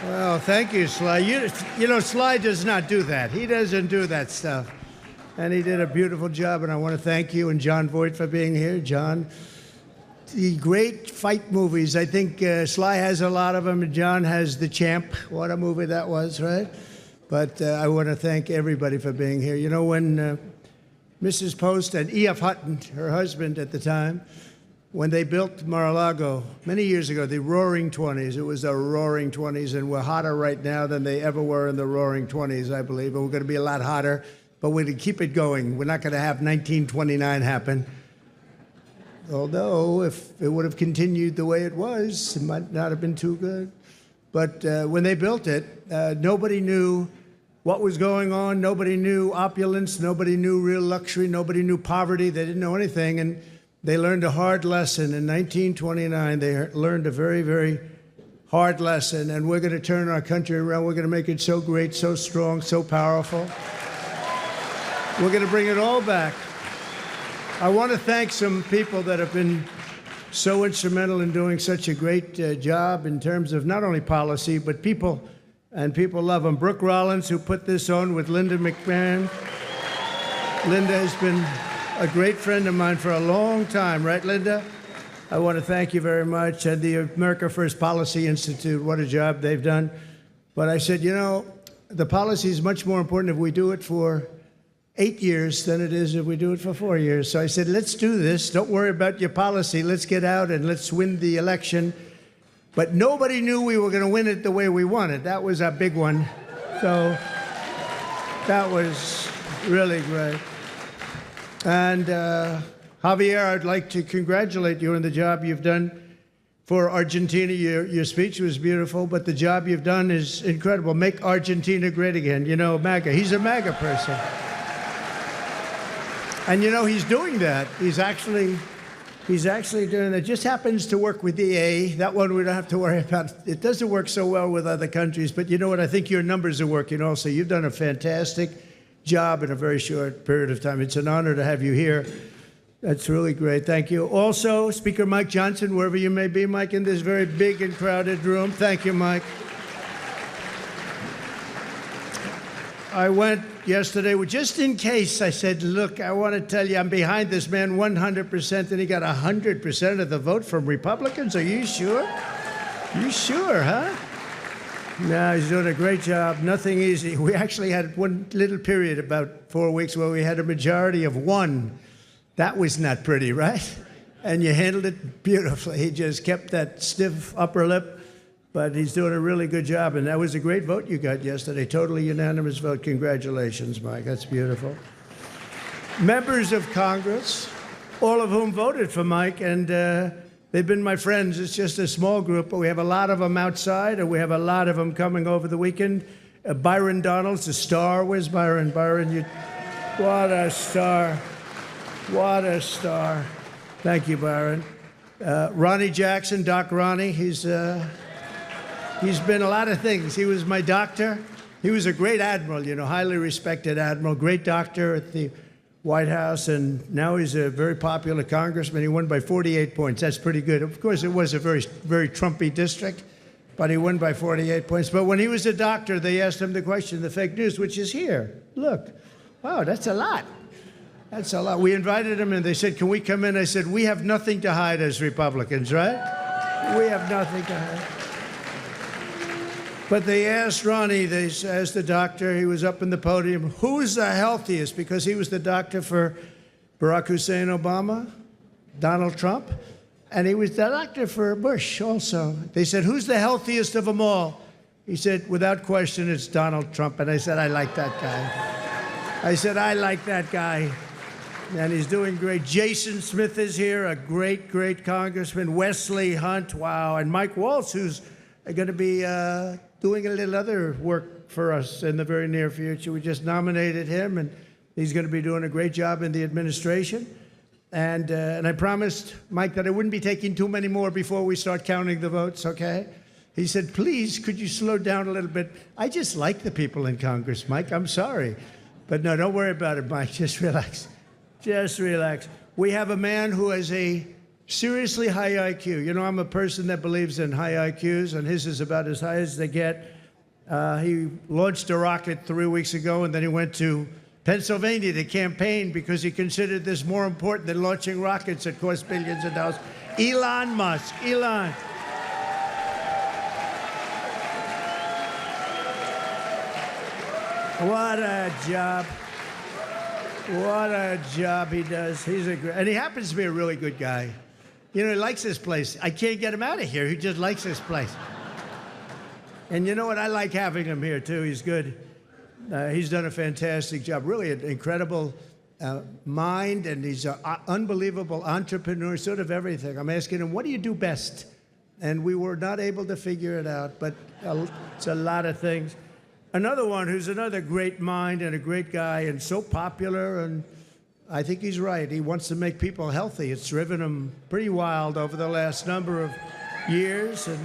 Well, thank you, Sly. You know, Sly does not do that. He doesn't do that stuff. And he did a beautiful job, and I want to thank you and John Voight for being here. John, the great fight movies, I think Sly has a lot of them, and John has The Champ. What a movie that was, right? But I want to thank everybody for being here. You know, when Mrs. Post and E.F. Hutton, her husband at the time, when they built Mara-a-Lago many years ago, the Roaring 20s, it was the Roaring 20s, and we're hotter right now than they ever were in the Roaring 20s, I believe, and we're going to be a lot hotter, but we're going to keep it going. We're not going to have 1929 happen. Although, if it would have continued the way it was, it might not have been too good. But when they built it, nobody knew what was going on. Nobody knew opulence. Nobody knew real luxury. Nobody knew poverty. They didn't know anything, and they learned a hard lesson. In 1929, they learned a very, very hard lesson, and we're going to turn our country around. We're going to make it so great, so strong, so powerful. We're going to bring it all back. I want to thank some people that have been so instrumental in doing such a great job in terms of not only policy, but people, and people love them. Brooke Rollins, who put this on with Linda McMahon. Linda has been a great friend of mine for a long time, right, Linda? I want to thank you very much. And the America First Policy Institute, what a job they've done. But I said, you know, the policy is much more important if we do it for 8 years than it is if we do it for 4 years. So I said, let's do this. Don't worry about your policy. Let's get out and let's win the election. But nobody knew we were going to win it the way we wanted. That was a big one. So that was really great. And Javier, I'd like to congratulate you on the job you've done for Argentina. Your speech was beautiful, but the job you've done is incredible. Make Argentina great again. You know, MAGA. He's a MAGA person. And you know, he's doing that. He's actually doing that. Just happens to work with EA. That one we don't have to worry about. It doesn't work so well with other countries, but you know what? I think your numbers are working also. You've done a fantastic job in a very short period of time. It's an honor to have you here. That's really great. Thank you. Also, Speaker Mike Johnson, wherever you may be, Mike, in this very big and crowded room. Thank you, Mike. I went yesterday, just in case, I said, look, I want to tell you, I'm behind this man 100%, and he got 100% of the vote from Republicans. Are you sure? You sure, huh? No, he's doing a great job. Nothing easy. We actually had one little period, about 4 weeks, where we had a majority of 1. That was not pretty, right? And you handled it beautifully. He just kept that stiff upper lip, but he's doing a really good job. And that was a great vote you got yesterday. Totally unanimous vote. Congratulations, Mike. That's beautiful. Members of Congress, all of whom voted for Mike, and they've been my friends. It's just a small group, but we have a lot of them outside, and we have a lot of them coming over the weekend. Byron Donalds, the star. Where's Byron? Byron, what a star. What a star. Thank you, Byron. Ronnie Jackson, Doc Ronnie, he's been a lot of things. He was my doctor. He was a great admiral, you know, highly respected admiral, great doctor at the White House, and now he's a very popular congressman. He won by 48 points. That's pretty good. Of course, it was a very, very Trumpy district, but he won by 48 points. But when he was a doctor, they asked him the question, the fake news, which is here. Look, wow, that's a lot. That's a lot. We invited him, and they said, can we come in? I said, we have nothing to hide as Republicans, right? We have nothing to hide. But they asked Ronnie, they asked the doctor, he was up in the podium, who's the healthiest? Because he was the doctor for Barack Hussein Obama, Donald Trump, and he was the doctor for Bush also. They said, who's the healthiest of them all? He said, without question, it's Donald Trump. And I said, I like that guy. I said, I like that guy. And he's doing great. Jason Smith is here, a great, great congressman. Wesley Hunt, wow. And Mike Waltz, who's going to be doing a little other work for us in the very near future. We just nominated him, and he's going to be doing a great job in the administration. And I promised Mike that I wouldn't be taking too many more before we start counting the votes, okay? He said, please, could you slow down a little bit? I just like the people in Congress, Mike. I'm sorry. But no, don't worry about it, Mike. Just relax. Just relax. We have a man who has a Seriously high IQ. You know, I'm a person that believes in high IQs, and his is about as high as they get. He launched a rocket 3 weeks ago, and then he went to Pennsylvania to campaign because he considered this more important than launching rockets that cost billions of dollars. Elon Musk. Elon. What a job. What a job he does. And he happens to be a really good guy. You know, he likes this place. I can't get him out of here. He just likes this place. And you know what? I like having him here, too. He's good. He's done a fantastic job. Really an incredible mind, and he's an unbelievable entrepreneur, sort of everything. I'm asking him, what do you do best? And we were not able to figure it out, but it's a lot of things. Another one who's another great mind and a great guy and so popular, and I think he's right. He wants to make people healthy. It's driven him pretty wild over the last number of years, and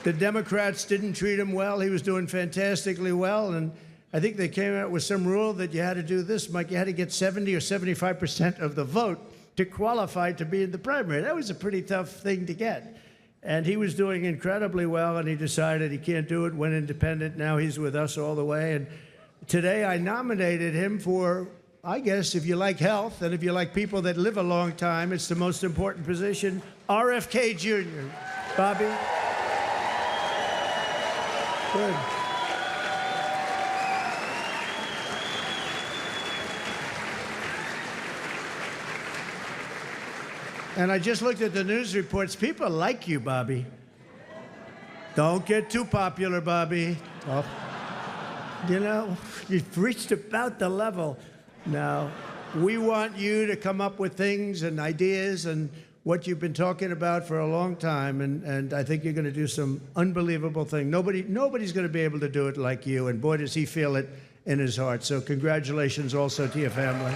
the Democrats didn't treat him well. He was doing fantastically well, and I think they came out with some rule that you had to do this, Mike. You had to get 70 or 75% of the vote to qualify to be in the primary. That was a pretty tough thing to get. And he was doing incredibly well, and he decided he can't do it, went independent. Now he's with us all the way. And today I nominated him for, I guess, if you like health and if you like people that live a long time, it's the most important position, RFK Jr. Bobby? Good. And I just looked at the news reports. People like you, Bobby. Don't get too popular, Bobby. Oh. You know, you've reached about the level. Now, we want you to come up with things and ideas and what you've been talking about for a long time, and I think you're going to do some unbelievable thing. Nobody's going to be able to do it like you, and boy, does he feel it in his heart. So congratulations also to your family.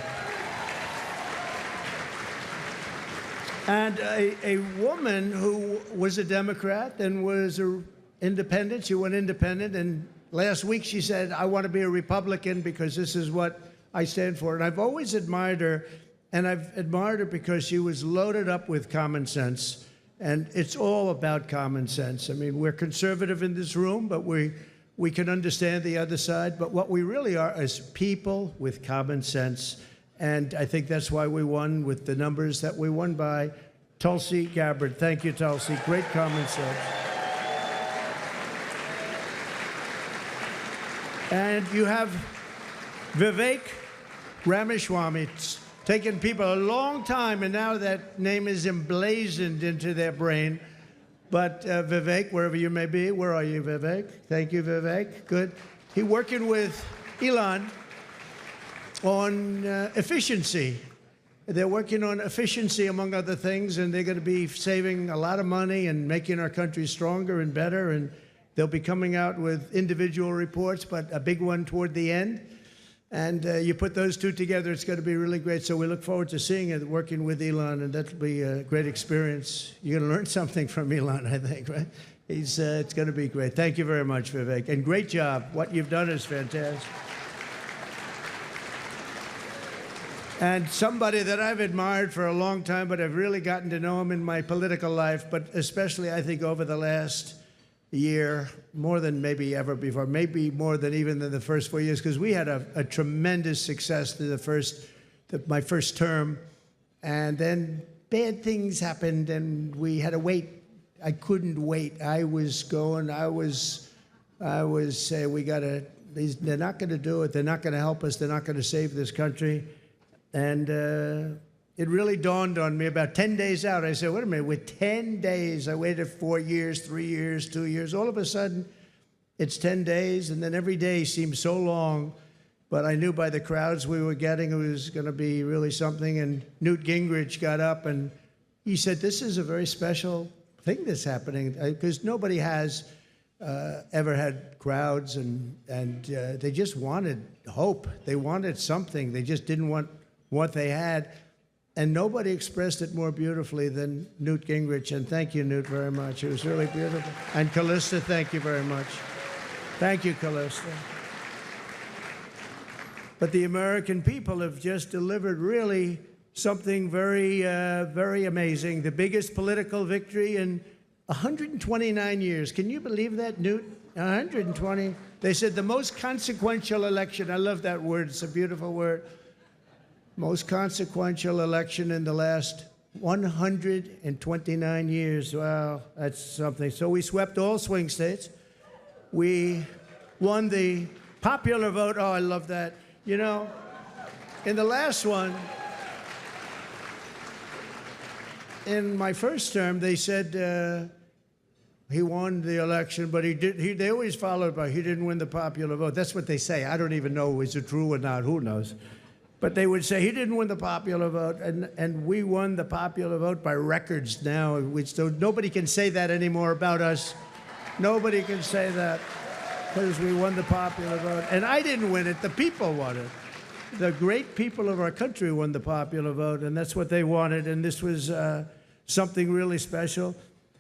And a woman who was a Democrat and was an independent, she went independent, and last week she said, I want to be a Republican because this is what I stand for. And I've always admired her, and I've admired her because she was loaded up with common sense. And it's all about common sense. I mean, we're conservative in this room, but we can understand the other side. But what we really are is people with common sense. And I think that's why we won with the numbers that we won by. Tulsi Gabbard. Thank you, Tulsi. Great common sense. And you have Vivek Ramaswamy. It's taken people a long time, and now that name is emblazoned into their brain. But Vivek, wherever you may be, where are you, Vivek? Thank you, Vivek. Good. He's working with Elon on efficiency. They're working on efficiency, among other things, and they're going to be saving a lot of money and making our country stronger and better, and they'll be coming out with individual reports, but a big one toward the end. And you put those two together, it's going to be really great. So we look forward to seeing it, working with Elon, and that'll be a great experience. You're going to learn something from Elon, I think, right? It's going to be great. Thank you very much, Vivek, and great job. What you've done is fantastic. And somebody that I've admired for a long time, but I've really gotten to know him in my political life, but especially I think over the last year, more than maybe ever before, maybe more than even than the first 4 years, because we had a tremendous success through my first term, and then bad things happened, and we had to wait. I couldn't wait. I was saying, they're not going to do it. They're not going to help us. They're not going to save this country. And it really dawned on me about 10 days out. I said, wait a minute, with 10 days, I waited 4 years, 3 years, 2 years. All of a sudden, it's 10 days, and then every day seemed so long. But I knew by the crowds we were getting, it was going to be really something. And Newt Gingrich got up, and he said, this is a very special thing that's happening, because nobody has ever had crowds, and they just wanted hope. They wanted something. They just didn't want what they had, and nobody expressed it more beautifully than Newt Gingrich, and thank you, Newt, very much. It was really beautiful. And Callista, thank you very much. Thank you, Callista. But the American people have just delivered really something very amazing. The biggest political victory in 129 years. Can you believe that, Newt? 120. They said the most consequential election. I love that word. It's a beautiful word. Most consequential election in the last 129 years. Wow, that's something. So we swept all swing states. We won the popular vote. Oh, I love that. You know, in the last one, in my first term, they said he won the election, but they always followed by he didn't win the popular vote. That's what they say. I don't even know is it true or not. Who knows? But they would say he didn't win the popular vote, and we won the popular vote by records now. So nobody can say that anymore about us. Nobody can say that because we won the popular vote. And I didn't win it. The people won it. The great people of our country won the popular vote, and that's what they wanted. And this was something really special.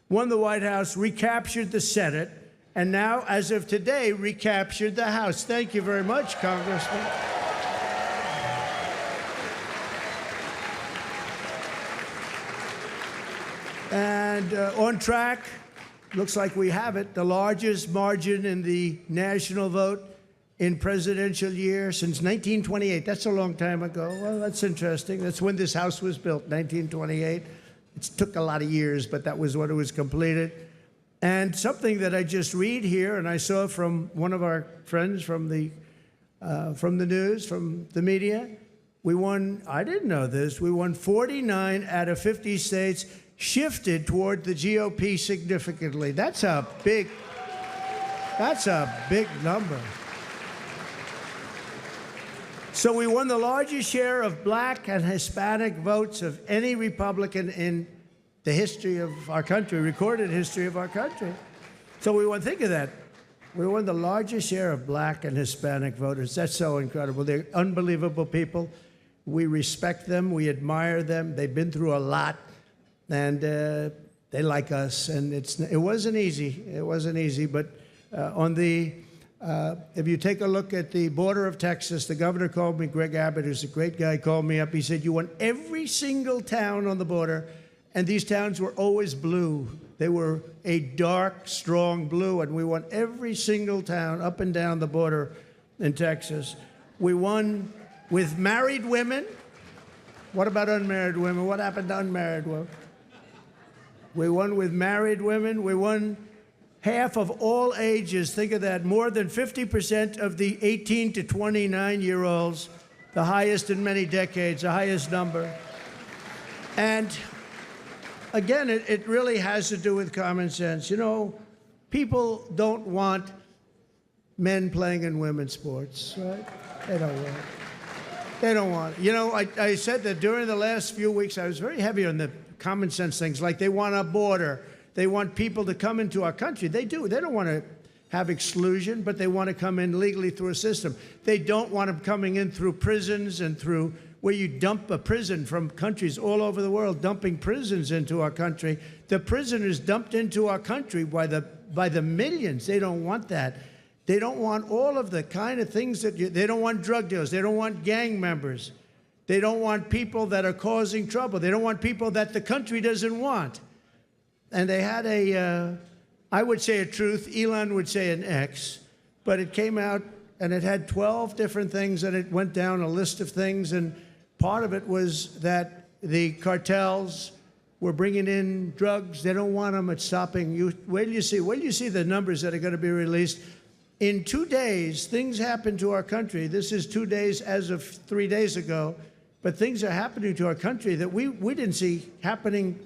Won the White House, recaptured the Senate, and now, as of today, recaptured the House. Thank you very much, Congressman. And on track, looks like we have it, the largest margin in the national vote in presidential year since 1928. That's a long time ago. Well, that's interesting. That's when this house was built, 1928. It took a lot of years, but that was when it was completed. And something that I just read here, and I saw from one of our friends from the news, from the media, we won, I didn't know this, we won 49 out of 50 states, shifted toward the GOP significantly. That's a big number. So we won the largest share of black and Hispanic votes of any Republican in the history of our country, recorded history of our country. So we won, think of that. We won the largest share of black and Hispanic voters. That's so incredible. They're unbelievable people. We respect them. We admire them. They've been through a lot. And they like us, and it wasn't easy. It wasn't easy, but if you take a look at the border of Texas, the governor called me, Greg Abbott, who's a great guy, called me up. He said, you won every single town on the border, and these towns were always blue. They were a dark, strong blue, and we won every single town up and down the border in Texas. We won with married women. What about unmarried women? What happened to unmarried women? We won with married women. We won half of all ages. Think of that. More than 50% of the 18 to 29-year-olds, the highest in many decades, the highest number. And again, it really has to do with common sense. You know, people don't want men playing in women's sports, right? They don't want it. They don't want it. You know, I said that during the last few weeks, I was very heavy on the common sense things, like they want a border. They want people to come into our country. They do. They don't want to have exclusion, but they want to come in legally through a system. They don't want them coming in through prisons and through where you dump a prison from countries all over the world, dumping prisons into our country. The prisoners dumped into our country by the millions. They don't want that. They don't want all of the kind of things that they don't want drug dealers. They don't want gang members. They don't want people that are causing trouble. They don't want people that the country doesn't want. And they had I would say a truth, Elon would say an X, but it came out and it had 12 different things, and it went down a list of things, and part of it was that the cartels were bringing in drugs. They don't want them at stopping. Wait till you see the numbers that are going to be released. In 2 days, things happened to our country. This is 2 days as of 3 days ago, but things are happening to our country that we didn't see happening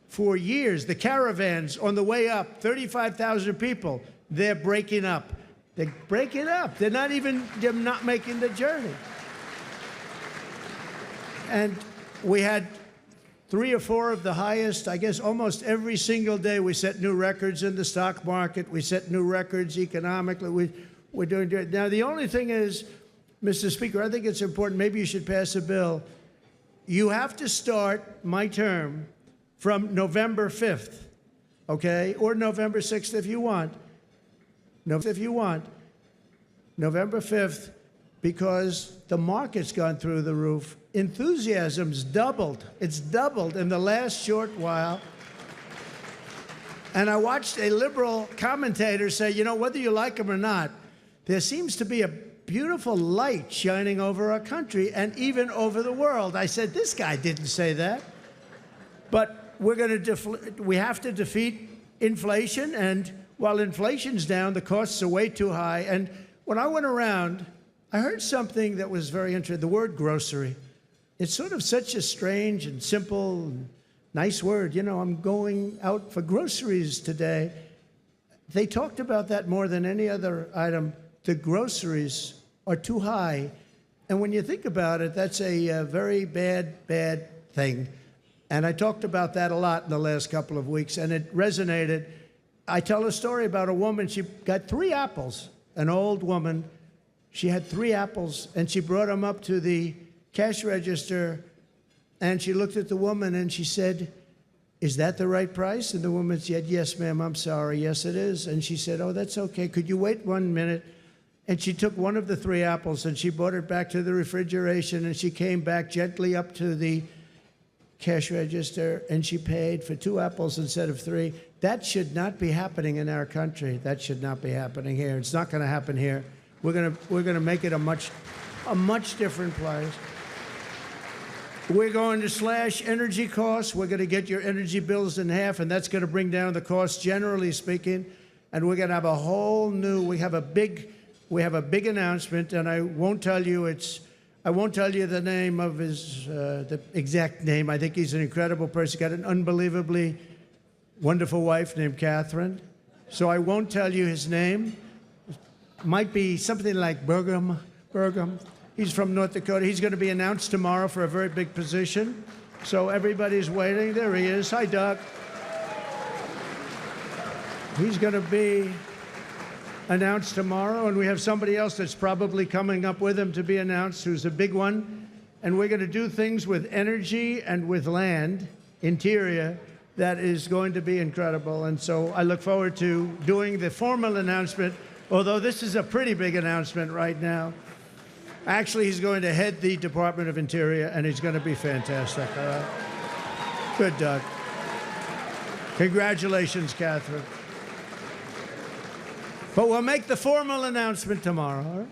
for years. The caravans on the way up, 35,000 people, they're breaking up. They're breaking up. They're not making the journey. And we had 3 or 4 of the highest, I guess almost every single day we set new records in the stock market. We set new records economically. We're doing good. Now, the only thing is, Mr. Speaker, I think it's important, maybe you should pass a bill. You have to start my term from November 5th, okay? Or November 6th if you want. November 5th, because the market's gone through the roof. Enthusiasm's doubled. It's doubled in the last short while. And I watched a liberal commentator say, you know, whether you like him or not, there seems to be a beautiful light shining over our country and even over the world. I said, this guy didn't say that. But we have to defeat inflation, and while inflation's down, the costs are way too high. And when I went around, I heard something that was very interesting, the word grocery. It's sort of such a strange and simple and nice word. You know, I'm going out for groceries today. They talked about that more than any other item. The groceries are too high. And when you think about it, that's a very bad thing. And I talked about that a lot in the last couple of weeks, and it resonated. I tell a story about a woman. She got 3 apples, an old woman. She had 3 apples, and she brought them up to the cash register, and she looked at the woman, and she said, is that the right price? And the woman said, yes, ma'am, I'm sorry. Yes, it is. And she said, oh, that's okay. Could you wait 1 minute? And she took one of the 3 apples, and she brought it back to the refrigeration, and she came back gently up to the cash register, and she paid for 2 apples instead of 3. That should not be happening in our country. That should not be happening here. It's not going to happen here. We're going to make it a much different place. We're going to slash energy costs. We're going to get your energy bills in half, and that's going to bring down the costs, generally speaking. And we're going to have a whole new. We have a big announcement, and I won't tell you the name of his, the exact name. I think he's an incredible person. He's got an unbelievably wonderful wife named Catherine. So I won't tell you his name. Might be something like Burgum. He's from North Dakota. He's going to be announced tomorrow for a very big position. So everybody's waiting. There he is. Hi, Doug. He's going to be announced tomorrow, and we have somebody else that's probably coming up with him to be announced, who's a big one. And we're going to do things with energy and with land, interior, that is going to be incredible. And so I look forward to doing the formal announcement, although this is a pretty big announcement right now. Actually, he's going to head the Department of Interior, and he's going to be fantastic. All right? Good, Doug. Congratulations, Catherine. But we'll make the formal announcement tomorrow. All right?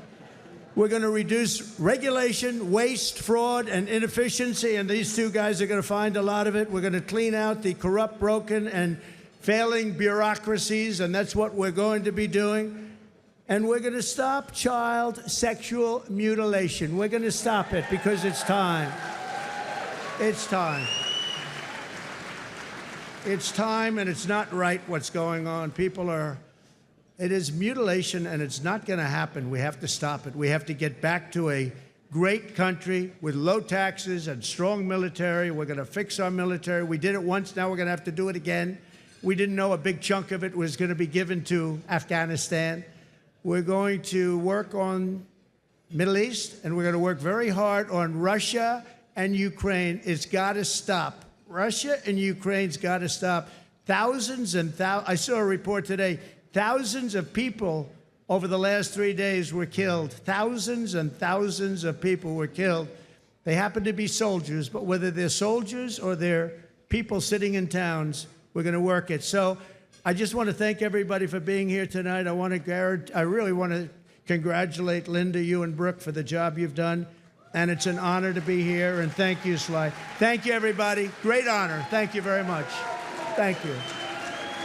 We're going to reduce regulation, waste, fraud, and inefficiency, and these 2 guys are going to find a lot of it. We're going to clean out the corrupt, broken, and failing bureaucracies, and that's what we're going to be doing. And we're going to stop child sexual mutilation. We're going to stop it because it's time. It's time. It's time, and it's not right what's going on. It is mutilation, and it's not going to happen. We have to stop it. We have to get back to a great country with low taxes and strong military. We're going to fix our military. We did it once. Now we're going to have to do it again. We didn't know a big chunk of it was going to be given to Afghanistan. We're going to work on Middle East, and we're going to work very hard on Russia and Ukraine. It's got to stop. Russia and Ukraine's got to stop. Thousands and thousands. I saw a report today. Thousands of people over the last 3 days were killed. Thousands and thousands of people were killed. They happen to be soldiers, but whether they're soldiers or they're people sitting in towns, we're going to work it. So I just want to thank everybody for being here tonight. I really want to congratulate Linda, you and Brooke for the job you've done. And it's an honor to be here. And thank you, Sly. Thank you, everybody. Great honor. Thank you very much. Thank you.